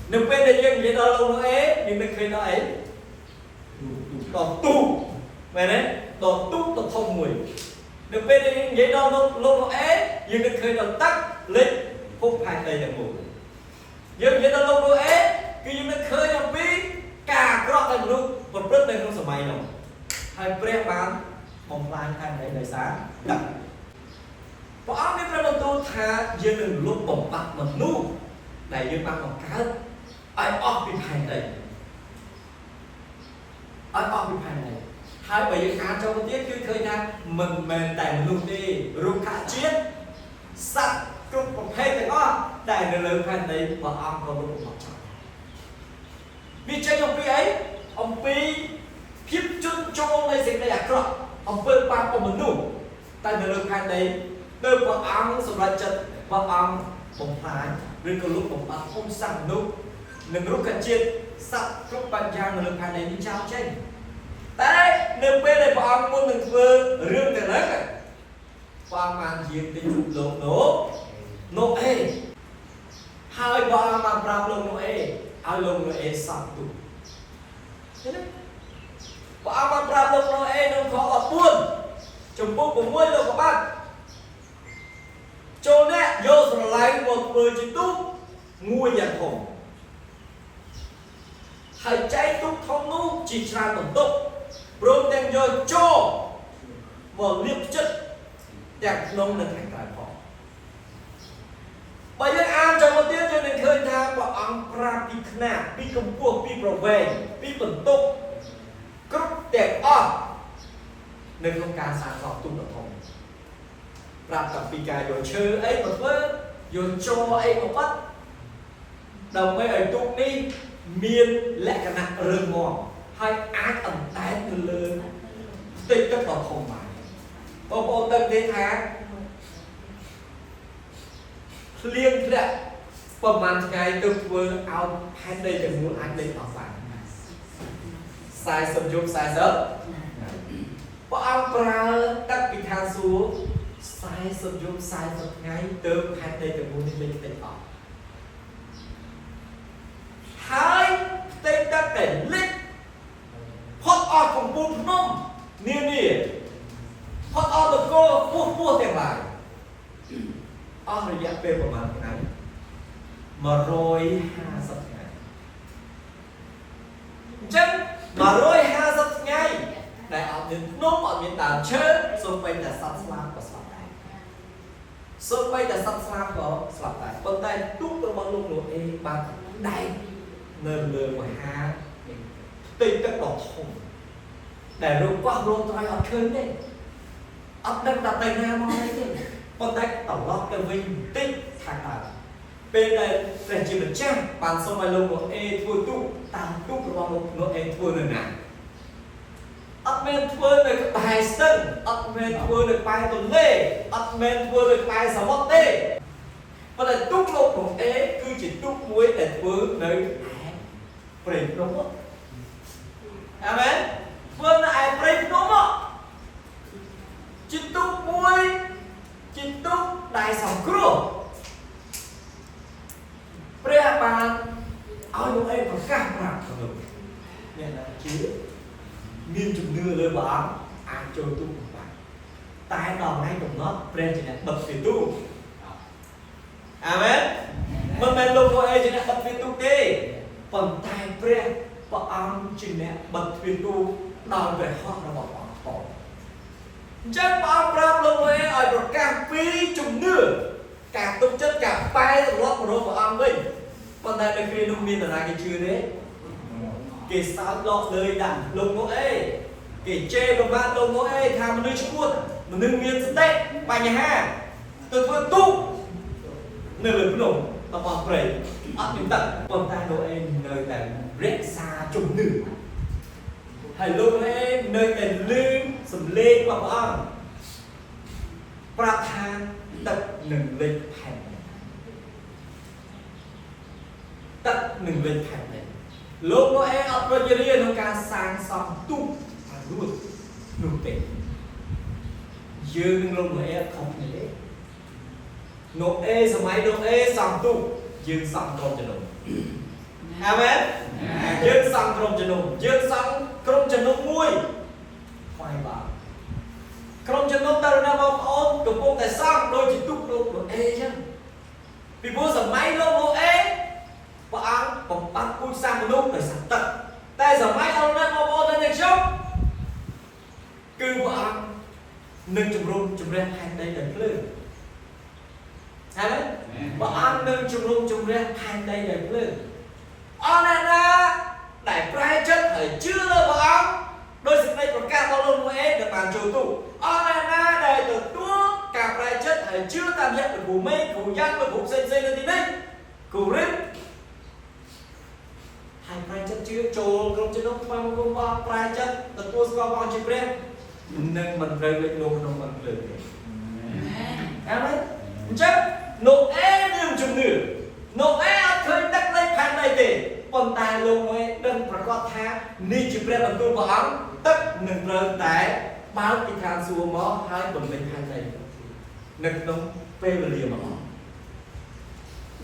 nếu bên đây dân vậy đó lâu nó ế nhưng nó khi nó ấy đỏ tu mày đấy đỏ tu đỏ thông mùi nếu bên đây vậy đó lâu nó ế nhưng nó khi nó tắt lên phúc hai tay là mùi dân vậy đó lâu nó ế cứ nhưng nó khơi nó biết cả rõ này luôn một rất đây không sợ mày đâu hai pre bán bóng lai hai này đời sáng đặt và ông biết rằng tôi thà dân đừng lúc bóng bạc mà nu đại dân bạc bóng cá ai ọc bị phai này ai ọc bị phai này hai bởi dân án trong một tiết cứ khơi ra mình mềm tại một lúc đi rung khả chiến sạch cục một hết thì có đại nơi lớn phai này và ông có lúc bóng trọng vì tranh ông Pi ấy ông Pi khiếp chân cho ông này sẽ là rõ ông bơ ba của mình nu tại nơi lớn phai này nơi của ông sầm lại chật và ông bóng phai rồi có lúc bóng bạc không sang nút đừng rút cần chiên sắp rút bàn giang lực hàng này đi trao trên đấy nếu bên này bọn muốn đừng vừa rương từ đấy qua màn diện tình dục lộn nổ ê hai bọn mà bravo lộn nổ ê ai lộn nổ ê sắp tụ bọn mà bravo lộn nổ ê đừng có ở buôn chồng bố của muối đâu các bạn cho nè vô rồi lấy một người chỉ túc nguôi nhạc hồn hãy cháy túc thông nụ chỉ ra tổng túc rôn đem vô cho vào liếp chất đẹp nông lên thành tài phó bởi vì ai trong một tiết cho nên khơi tha và ông ra bị khna bị công cuộc bị bảo vệ bị bẩn túc cướp đẹp ơ nên không càng sáng sọc túc được thông ra tập bị cài vô chơi ấy mà với vô cho ấy mà bắt đồng mấy ở túc đi miên lẽ cả nặng rừng mò hai ai ẩn tái từ lớn tích tất vào không mà bộ tân thế tháng liên lệ phần màn ngày từ vừa áo hai đây để muốn anh đây bảo phản sai sầm dụng sai sớm có áo pra các bị than xuống sai sầm dụng sai sớm ngay từ hai đây để muốn đi lên bảo hai tên ta để lít hot ởของปูพนมนี่hot ở được cô mua tiền lại ởระยะเป็นประมาณไหนมา150 ngày chân mà 150 ngày đại ở miền Đông ở miền Tây chơi xung quanh là sắp slam và sắp đại xung quanh là sắp slam và sắp đại bên tay đúc tôi bao lúc nữa em bằng đại nền lường mà ha tình các đỏ thùng để rồi qua rồi tôi ở khơi đấy ấp đất đặt tay ra mong đấy chứ con tay tổng lót cái vinh tích thằng nào bên đây để chỉ được trang bàn xong bài lông của e thua tu tao tu của bọn nó e thua nữa nè ấp men thua được cái bài sân ấp men thua được bài tuần lễ ấp men thua được bài sáu mót tê và lại túc lông của e cứ chỉ túc muối để thua nơi break đúng không? Amen. Phương là ai break đúng không? Chính túc muối, chính túc đại sòng cửu. Break bàn, áo đúng em còn càng rạc rồi. Nên là chứ miên chụp nưa lời bảo ai cho túc một bạn. Tai đòn ngay trong nó, break chỉ là bật về tu. Amen. Mình men lông của em chỉ là bật về tu đi. Phần tai pre và âm chỉ nè bật viên tu đòi về họ là một họ chắc bao ram luôn ấy ở một cà phê chủng nửa cả tục chất cả bay rồi lót một và âm mình còn đây là khi nông miên là cái chưa đấy cái sao lọt lời đẳng lông ngỗ ấy cái chê lông ba lông ngỗ ấy tham nơi chung buôn một nương miên tệ bài nhà ha tôi vừa tu nơi lời của nông tao bảo vậy ở những tận con ta đồ em nơi tận rét xa trùng nữ hay luôn em nơi tận lưng sầm lên vào ông Prathan tận nừng lên thành tận nừng lên thành này lúc đó em ở bên dưới nó ca sang xong tu luôn luôn tệ dương luôn mà em không thể nộp e sớm máy nộp e xong tu dương xong con cho nộp Amen យើងសង់ក្រុមជំនុំយើងសង់ក្រុមជំនុំមួយថ្វាយបាទក្រុមជំនុំដែលបងប្អូនកំពុងតែសង់ដូចជាទូកលោកអេចឹងពីព្រោះសម័យលោកអេព្រះអង្គបំបត្តិពូជសាសមនុស្សដោយសារទឹកតែសម័យអរណាបងប្អូននៅខ្ញុំគឺព្រះអង្គនឹងជំរុំជម្រះផែនដីដោយភ្លើងហើយព្រះអង្គនឹងជំរុំជម្រះផែនដីដោយភ្លើងអរណាដែលប្រែចិត្តហើយជឿលើព្រះអង្គដោយសេចក្តីប្រកាសរបស់លោកម៉ូអេដែលបានចូលទូអរណាដែលទទួលការប្រែចិត្តហើយជឿតាមរយៈគ្រូមេគ្រូយ៉ាក់គ្រូផ្សេងៗនៅទីនេះគ្រូរិបហើយប្រែចិត្តជឿចូលក្រុមជំនុំបានមកបងប្រែចិត្តទទួលស្គាល់ព្រះអង្គជាព្រះនឹងមិនត្រូវលេចលោកក្នុងអំភ្លើងទេអាមែនអញ្ចឹងនោះអេមានជំនឿនោះអេអត់ឃើញទឹកលេចផែនដីទេប៉ុន្តែលោកអេដឹងប្រកាសថានេះជាព្រះបន្ទូលព្រះអង្គទឹកនឹងត្រូវតែបើកពីឋានសួគ៌មកហើយបំពេញផែនដីនៅក្នុងពេលវេលាមក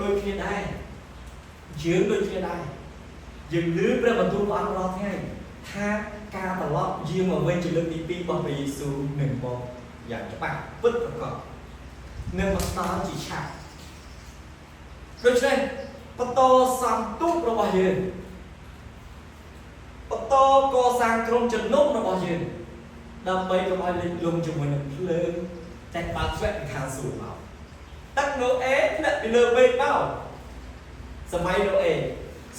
ដូចគ្នាដែរយើងដូចគ្នាដែរយើងឮព្រះបន្ទូលព្រះអង្គរាល់ថ្ងៃថាការត្រឡប់យាងមកវិញជាលើកទី2របស់ព្រះយេស៊ូវនឹងមកយ៉ាងច្បាស់ពិតប្រាកដនឹងមកដល់ជាឆាប់ដូច្នេះបន្តសំទូករបស់យើងបន្តកសាងក្រុមជំនុំរបស់យើងដើម្បីកុំឲ្យលេចលំជាមួយនឹងភ្លើងតែបើកស្វែងខាងសួគ៌មកទឹកណូអេធ្លាក់ពីលើមេឃមកសម័យណូអេ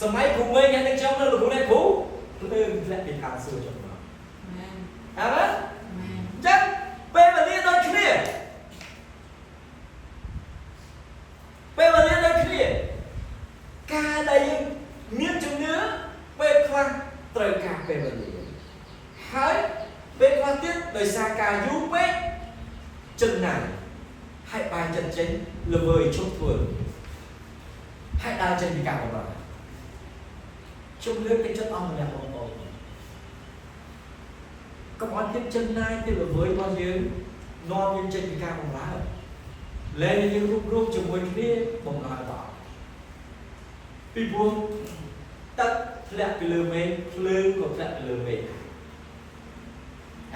សម័យគ្រូមេយ៉ាងនេះខ្ញុំនៅលោកគ្រូនេះគ្រូភ្លើងធ្លាក់ពីខាងសួគ៌ចុះមកអាមែនចឹងពេលវេលាដូចគ្នាពេលវេលាដូចគ្នាការដែលយើងមានជំនឿពេលខ្លះត្រូវការពេលវេលាហើយពេលខ្លះទៀតដោយសារការយូរពេកចំណាយហើយបាយចិត្តចេញល្វើយឈប់ធ្វើហើយដើរចេញពីការបម្រើជំនឿទៅចិត្តអស់ម្នាក់បងប្អូនកុំឲ្យទៀតចំណាយទៅល្វើយរបស់យើងនាំយើងចេញពីការបម្រើលែងយើងរួបជាមួយគ្នាបម្រើតពីព្រោះទឹកធ្លាក់ពីលើមេឃភ្លើងក៏ធ្លាក់ពីលើមេឃ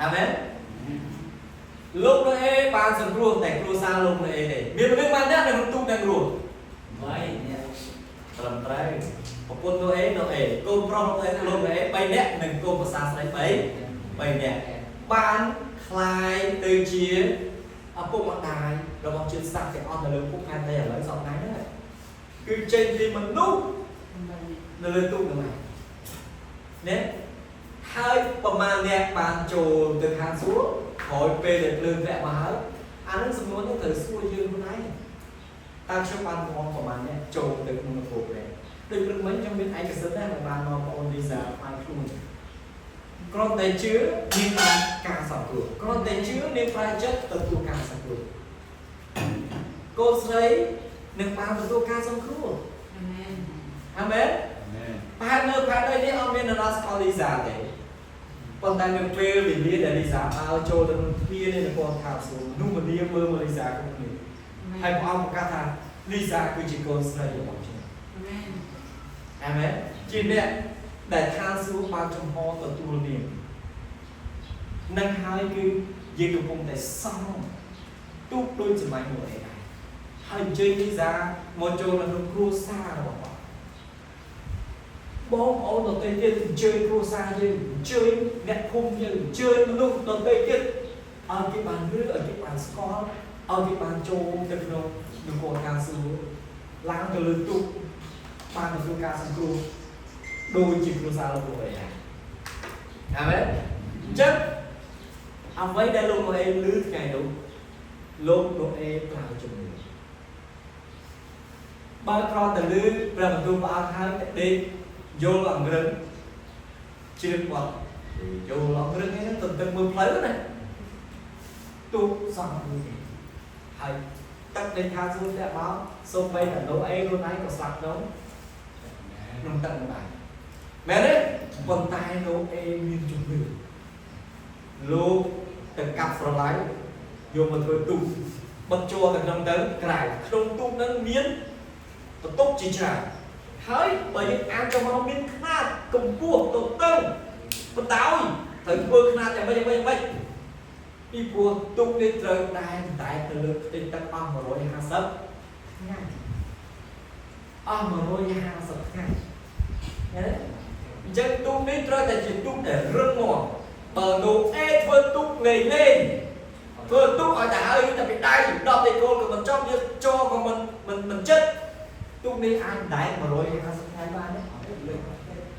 អាមែនលោកណូអេបានសង្គ្រោះតែគ្រួសារលោកណូអេទេមានមនុស្សបានអ្នកនៅក្នុងទូកទាំងគ្រួ3អ្នកត្រឹមត្រូវប្រពន្ធណូអេកូនប្រុសលោកណូអេ3អ្នកនិងកូនប្រសាស្រី3អ្នកបានคล้ายទៅជាឪពុកម្ដាយរបស់ជាតិសាសន៍ទាំងអស់នៅលើពុកផែនដីឥឡូវសពថ្ងៃហ្នឹងគឺចេញពីមនុស្សនៅលើទូកហ្នឹងណាហើយប្រមាណអ្នកបានចូលទៅខាងសួគ៌ក្រោយពេលដែលភ្លើងធ្លាក់មកហើយអានឹងសំណួរនេះត្រូវសួរយើងខ្លួនឯងតើខ្ញុំបានប្រមាណអ្នកចូលទៅក្នុងនគរព្រះដូចព្រឹកមិញខ្ញុំមានឯកសិទ្ធិដែរបានមកបងអូនលីសាផ្សាយខ្លួនគ្រាន់តែជឿមានការសង្គ្រោះគ្រាន់តែជឿមានផ្លែចិត្តទទួលការសង្គ្រោះកូនស្រីនឹងបានទទួលការសង្គ្រោះអាមែនប្រហែលនៅផែនដីនេះអត់មាននរណាស្គាល់លីសាទេប៉ុន្តែនៅពេលវេលាដែលលីសាដើរចូលទៅក្នុងទ្វារនៃនគរខាងសួគ៌នោះមនាមើលមកលីសាគ្រប់គ្នាហើយព្រះអង្គប្រកាសថាលីសាគឺជាកូនស្រីរបស់ខ្ញុំអាមែនជាអ្នកដែលខាងសួគ៌បានចំហទទួលនាងនឹងហើយគឺយើងកំពុងតែសង់ទូកដូចសម័យនោះឯងហើយអញ្ជើញលីសាមកចូលនៅក្នុងគ្រួសាររបស់គាត់បងប្អូនដទៃទៀតអញ្ជើញគ្រួសារយើងអញ្ជើញអ្នកភូមិយើងអញ្ជើញមនុស្សដទៃទៀតឲ្យគេបានឮឲ្យគេបានស្គាល់ឲ្យគេបានចូលទៅក្នុងនគរខាងសួគ៌ឡើងទៅលើទូកបានទទួលការសង្គ្រោះដូចជាគ្រួសារលោកឯងអាមែនអញ្ចឹងអ្វីដែលលោកឯងឮថ្ងៃនោះលោកឯងប្រើជំនឿបើគ្រាន់តែឮព្រះបន្ទូលព្រះអង្គហើយដេកយល់អង្រឹងជ្រាបគាត់យល់អង្រឹងហ្នឹងទៅទឹកមើលផ្លូវណាទូកសោះមួយទេហើយទឹកដែលខាងសួគ៌ធ្លាក់មកសូម្បីតែលោកឯងខ្លួនឯងក៏ស្លាប់ក្នុងទឹកនឹងដែរមែនទេប៉ុន្តែលោកឯងមានជំនឿលោកទៅកាប់ស្រឡៅយកមកធ្វើទូកបិទជួរទៅក្នុងទៅក្រៅក្នុងទូកនឹងមានបន្ទប់ជាច្រើនហើយប bởi những ăn cho nó miên khát cùng buộc tổ tưng con táo thấy vừa khát chẳng mấy đi buộc tung đi trời đai tại từ lực tinh tắc ong mà rồi hàng sấp ong mà rồi hàng sấp ngay chân tung đi trời tại chỉ tung để rưng mỏ bờ nụ ê vừa tung ngày lên vừa tung ở trả ơi ta bị đai đọc thì cô của mình trong như cho còn mình chết tung đi ăn đáy mà rồi hàng sấp hai ba đấy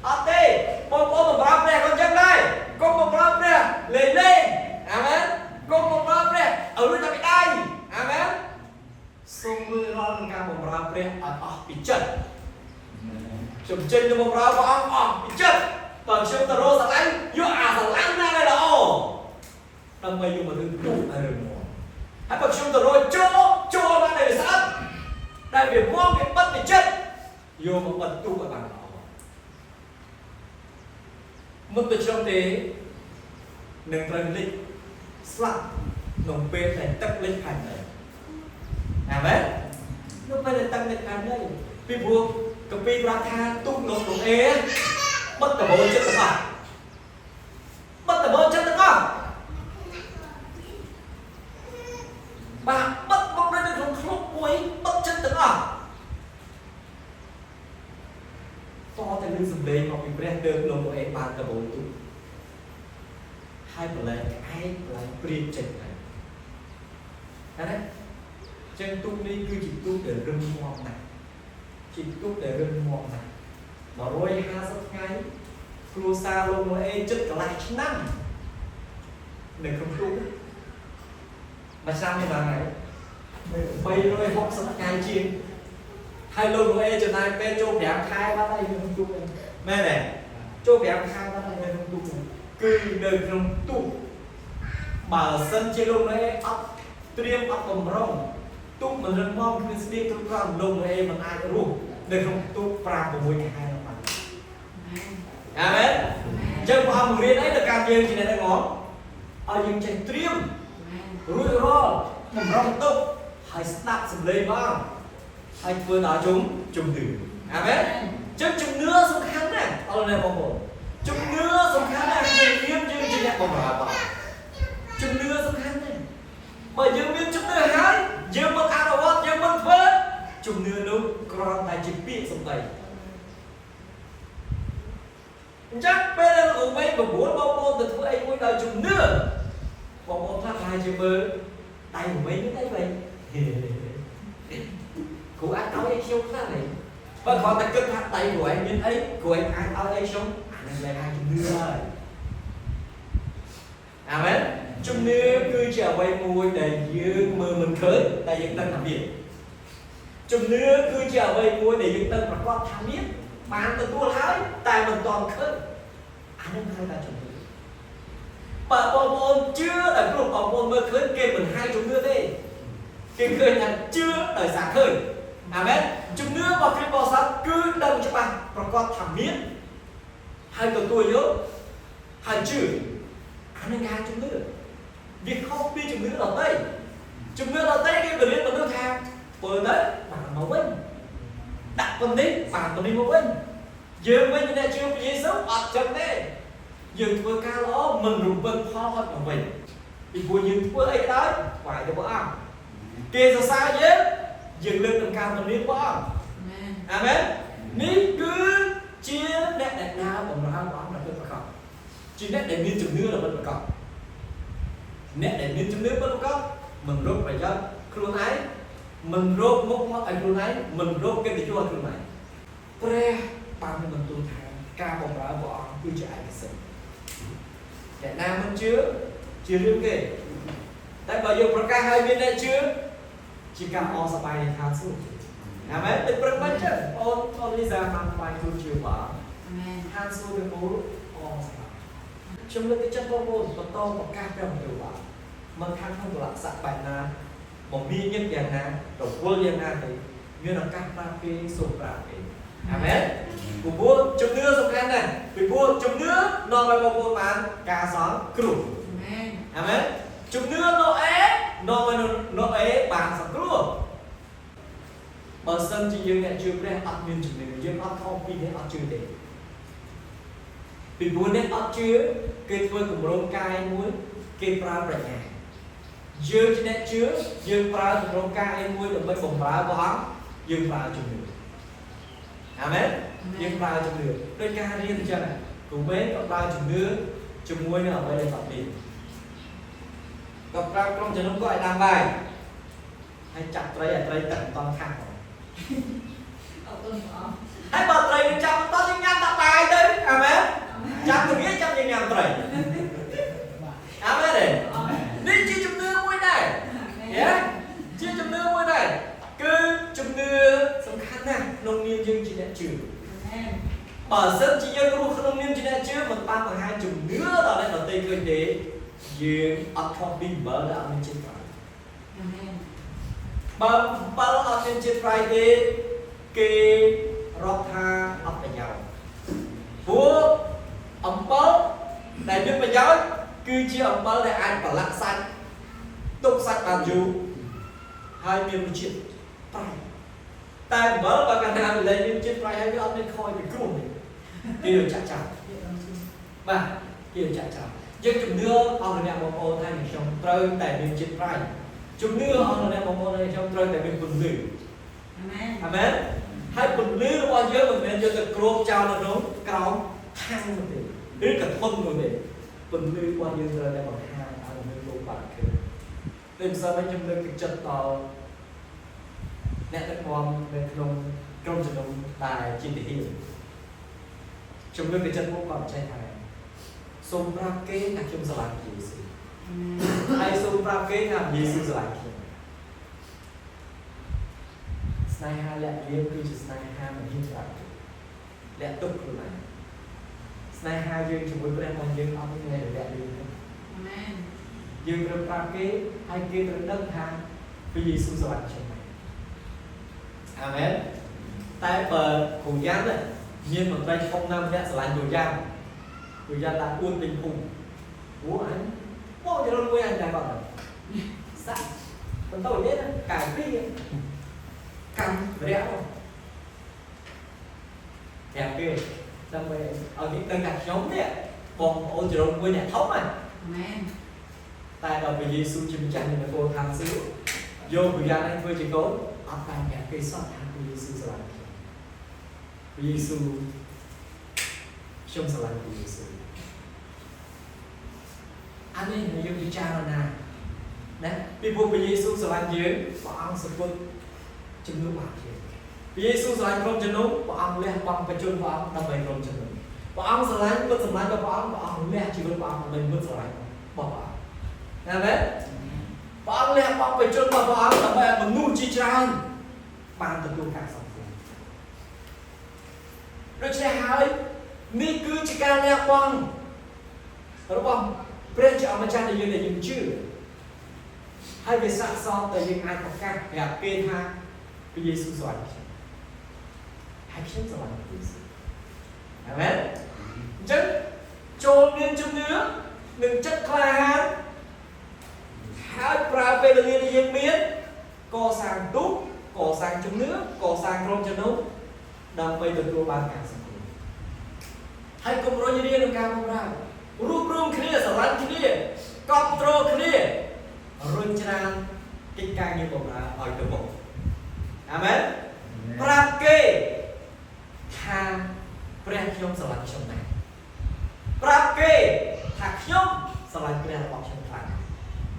ở đây một rap nè con chân đây con một rap nè lên amen con một rap nè ở đây ta bị đai amen xong mưa ron ca một rap nè ở bị chết chụp chân cho một rap vào bị chết còn xem tờ rô sẵn lánh vô sẵn lánh ra đây là ồ đâm mây vô mà thứ đủ là rừng mùa hãy bật xem tờ rô cho ra đây là sẵn đại biểu mong cái bất bị chết vô mà bật tu ở bàn một từ trong thế nâng rừng lịch slap nồng bê này tắc lịch hành này amen nó phải là tăng lịch hành đây vì buộc cái pi ra tha tung nồng nồng ế bất cả bố chết được không bất cả bố chết được không bà bất bông ra được không khóc muối bất chết được không to thì lưu dùm lên hoặc bị brand đơn lông của em bàn cả bộ tụ hai phần này ai lại priên chỉnh này đấy chân tung đi cứ chỉ tung để rừng mòn này chỉ tung để rừng mòn này mà rồi ha sắp ngay cua xa lông của em chất cả lại năm để không tung mà sao như là này bay rồi học sắp ngay chiên hai lông của em trở lại bên chỗ đẹp khai bắt tay không tung mẹ này chỗ đẹp khai bắt tay không tung cứ đời không tung bảo sân chơi lông này ấp triêm ấp cầm rong tung mình rất mong cứ đi tung rong lông của em mình ai cũng đời không tung pra của mùi hai nó bằng amen chân của ông riêng ấy là càng nhiều chỉ này đang ngó ở những chân triêm rủi ro cầm rong tung hay snap sầm lên vào anh vừa nói chúng từ amen chứ chúng nữa xuống khăn này ở đây bông bồn chúng nữa xuống khăn này người nghiêm như chỉ đẹp bông bồn chúng nữa xuống khăn này bởi dương biết chúng nữa hái dương mất ăn ở dương mất vớt chúng nữa đúng còn tại chỉ biết xong tay chắc bây giờ của mấy mà muốn bông bồn từ thứ ấy cuối đời chúng nữa bông bồn phát hai chữ mơ tay của mấy như thế vậy của anh áo ấy sống ra này và còn ta cất hạt tay của anh bên ấy của anh áo ấy sống anh lại hai chục nưa rồi amen chục nưa cứ trở về mùi để dương mơ mình khơi tại dựng tân làm việc chục nưa cứ trở về mùi để dựng tân và con tham biết bạn từ tua lái tại mình toàn khơi anh em hai ta chục nưa bà bò môn chưa ở lúc bò môn mơ khơi kê mình hai chục nưa thế kê khơi là chưa đời sáng khơi amen chúng nữa và khi bò sát cứ đâm cho bạn và con thảm miến hai tuần tuổi nhớ hai chữ anh ấy nghe chúng nữa việc không biết chúng nữa là tây chúng nữa là tây cái người lên mà nước hàng bởi đấy bạn máu vinh đặt con đi bạn còn đi máu vinh dương vinh này chưa bị gì xấu ọt chân đấy dương vừa ca lõ mình rụng vân ho hết mà mình thì vừa dương vừa ấy đấy phải được bữa ăn kia ra xa chứ dừng lên tầm cao tầm niên quá amen ní cứ chia nét đẹp nào bằng nó ham bóng là bên bạc cọc chỉ nét đẹp niên chừng nữa là bên bạc cọc nét đẹp niên chừng nữa bên bạc cọc mình rốt phải cho khuôn ấy mình rốt mốc mốc anh khuôn ấy mình rốt cái gì cho anh khuôn này pre bao nhiêu mình tuân thang ca bóng ra bỏ cứ chạy cái sự để nam mình chưa riêng kề tại bây giờ ca hai bên đây chưa chỉ cần o sập bài thang xuống, amen. Để bật bánh chân, on đi ra mang bài tu chiều bảo, thang xuống được bố o sập bài. Trong lúc cái chân bông bồn, to to một ca trong chiều bảo, mang thang không được sập bài na, một mi nhất dạng na, đầu quân dạng na thì như là các ba cái sụp ra cái, amen. Của bố trong nước sụp khăn này, vì bố trong nước nó bài bông bồn mà cá són cừu, amen. Trong nước nó ế bàn sẵn luôn បើសិនជាយើងអ្នកជឿព្រះអត់មានជំនឿយើងអត់ខុសពីអ្នកអត់ជឿទេពីព្រោះអ្នកអត់ជឿគេធ្វើគម្រោងកាយមួយគេប្រើប្រាជ្ញាយើងជាអ្នកជឿយើងប្រើគម្រោងកាយមួយដើម្បីបម្រើព្រះអង្គយើងប្រើជំនឿអាមែនយើងប្រើជំនឿដោយការរៀនអញ្ចឹងគ្រូមេក៏ប្រើជំនឿជាមួយនឹងអ្វីដែលគាត់រៀនក៏ប្រើក្រុមជំនុំក៏ឲ្យដាំបាយហើយចាប់ត្រីឲ្យត្រីទឹកមិនតន់ខាត់អត់ទៅអស់ហើយបើត្រីនឹងចាប់មិនតន់យើងញ៉ាំតែបាយទៅអាមែនចាប់ទៅវាចាប់យើងញ៉ាំត្រីអាមែនទេនេះជាជំនឿមួយដែរជាជំនឿមួយដែរគឺជំនឿសំខាន់ណាស់ក្នុងនាមយើងជាអ្នកជឿបើសិនជាយើងរស់ក្នុងនាមជាអ្នកជឿមិនបានបង្ហាញជំនឿដល់អ្នកដទៃឃើញទេយើងអត់ខុសពីអំបិលដែលអត់មានជាតិប្រៃបើអំបិលអត់មានជាតិប្រៃទេគេរាប់ថាអត់ប្រយោជន៍ព្រោះអំបិលដែលមានប្រយោជន៍គឺជាអំបិលដែលអាចប្រឡាក់សាច់ទុកសាច់បានយូរហើយមានរសជាតិប្រៃតែអំបិលបើកាលណាវាលែងមានជាតិប្រៃហើយវាអត់មានខយពីគ្រោះទេគេរចាក់ចោលបាទគេរចាក់ចោលយើងជំនឿអស់អ្នកបងប្អូនថាខ្ញុំត្រូវតែមានចិត្តប្រៃជំនឿអស់អ្នកបងប្អូនថាខ្ញុំត្រូវតែមានពន្លឺអាមែនអាមែនហើយពន្លឺរបស់យើងមិនមែនយកទៅគ្របចោលនៅក្នុងក្រោមខាំងនោះទេឬក៏ធំនោះទេពន្លឺរបស់យើងត្រូវតែបង្ហាញឲ្យមនុស្សលោកបានឃើញដូចផ្សេងវិញខ្ញុំលើកទឹកចិត្តដល់អ្នកដឹកនាំនៅក្នុងក្រុមជំនុំដែលជាទាហានខ្ញុំលើកទឹកចិត្តមកគាត់ចែកថាសូមប្រាប់គេថាខ្ញុំស្រឡាញ់យេស៊ូវហើយសូមប្រាប់គេថាយេស៊ូវស្រឡាញ់ខ្ញុំស្នេហាលាក់លៀមគឺជាស្នេហាមិនហ៊ានស្ដាប់លាក់ទុកខ្លួនឯងស្នេហាយើងជាមួយព្រះរបស់យើងអត់មានលាក់លៀមទេអាមែនយើងត្រូវប្រាប់គេហើយគេត្រូវដឹងថាព្រះយេស៊ូវស្រឡាញ់ខ្ញុំអាមែនតែបើគ្រូយ៉ាំមានមន្ត្រីធំណាស់ម្នាក់ស្រឡាញ់គ្រូយ៉ាំដាក់អួនពេញភូមិព្រោះអញមកទៅរត់មួយអញតែគាត់សាក់បន្តនេះកៅពីកម្មរយៈទាំងគេដើម្បីឲ្យគេដឹងថាខ្ញុំនេះបងប្អូនចរមួយអ្នកធំហ្នឹងមែនតែដល់ព្រះយេស៊ូវជាម្ចាស់នៃនគរខាងសួគ៌យកវិញ្ញាណឲ្យធ្វើជាកូនអត់បានអ្នកគេសោះថាព្រះយេស៊ូវស្រឡាញ់ខ្ញុំព្រះយេស៊ូវខ្ញុំស្រឡាញ់ព្រះយេស៊ូវអានេះយើងពិចារណាណាពីព្រោះព្រះយេស៊ូវស្រឡាញ់យើងព្រះអង្គសម្ពុតជំនួសបាបយើងព្រះយេស៊ូវស្រឡាញ់ក្រុមជំនុំព្រះអង្គលះបង់បច្ចុប្បន្នព្រះអង្គដើម្បីក្រុមជំនុំព្រះអង្គស្រឡាញ់ពុទ្ធសម្លាញ់របស់ព្រះអង្គលះជីវិតព្រះអង្គដើម្បីពុទ្ធសម្លាញ់របស់ព្រះអង្គណាមែនព្រះអង្គលះបង់បច្ចុប្បន្នរបស់ព្រះអង្គដើម្បីឲ្យមនុស្សជាច្រើនបានទទួលការសង្គ្រោះដូច្នេះហើយនេះគឺជាការលះបង់របស់ព្រះជាអម្ចាស់ដែលយើងជឿហើយវាស័ក្តិសមដែលយើងអាចប្រកាសប្រាប់គេថាព្រះយេស៊ូវស្រឡាញ់ខ្ញុំហើយខ្ញុំស្រឡាញ់ព្រះយេស៊ូវអាមែនអញ្ចឹងចូលមានជំនឿនឹងចិត្តក្លាហានហើយប្រើពេលវេលាដែលយើងមានកសាងទូកកសាងជំនឿកសាងក្រុមជំនុំដើម្បីទទួលបានការសង្គ្រោះហើយកុំរុញរាក្នុងការបម្រើរួបរวมគ្នាស្រឡាញ់គ្នាគ្រប់គ្រងគ្នារុញច្រានកិច្ចការងារបម្រើឲ្យទៅមុខអាមែនប្រាប់គេថាព្រះខ្ញុំស្រឡាញ់ខ្ញុំណាស់ប្រាប់គេថាខ្ញុំស្រឡាញ់ព្រះរបស់ខ្ញុំខ្លាំង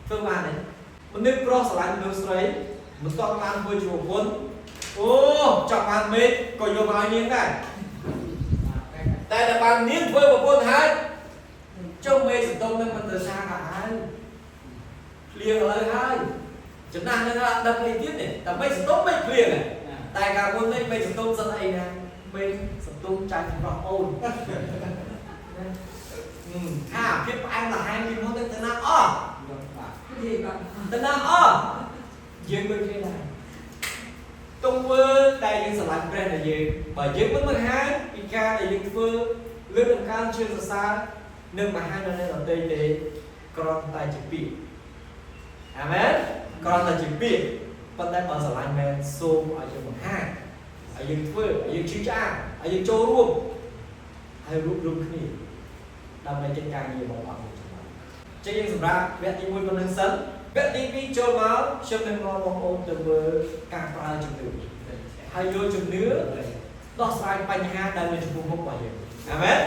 ធ្វើបានទេមនុស្សប្រុសស្រឡាញ់មនុស្សស្រីមិនតន់បានធ្វើជាប្រពន្ធអូចង់បានមេឃក៏យកមកឲ្យនាងដែរតែតែបាននាងធ្វើប្រពន្ធហើយចុះមេសន្ទុំនឹងមិនទៅសាក៏ហើយភ្លៀងឥឡូវហើយចំណាស់នឹងអត់ដឹងអីទៀតទេតែមេសន្ទុំមិនភ្លៀងតែកាលមុននេះមេសន្ទុំសិនអីណាមេសន្ទុំចាញ់របស់អូនថាភាពផ្អែមល្ហែមពីមុនទៅណាអស់ទៅណាអស់យើងដូចគ្នាដែរទង្វើដែលយើងស្រឡាញ់ព្រះដែលយើងបើយើងមិនបង្ហាញពីការដែលយើងធ្វើលើកដំកើងជឿសរសើរនឹងបង្ហាញដល់អ្នកដទៃទេគ្រាន់តែជាពាក្យអាមែនគ្រាន់តែជាពាក្យ ប៉ុន្តែបើស្រឡាញ់មែនសូមឲ្យយើងបង្ហាញឲ្យយើងធ្វើឲ្យយើងជឿចាស់ឲ្យយើងចូលរួមហើយរួបរวมគ្នាដើម្បីកិច្ចការងាររបស់អស់នេះចឹងយើងសម្រាប់វគ្គទី1ប៉ុណ្ណឹងសិនវគ្គទី2ចូលមកខ្ញុំនឹងនាំបងប្អូនទៅមើលការប្រើជំនឿហើយយកជំនឿដោះស្រាយបញ្ហាដែលមានចំពោះមុខរបស់យើងអាមែន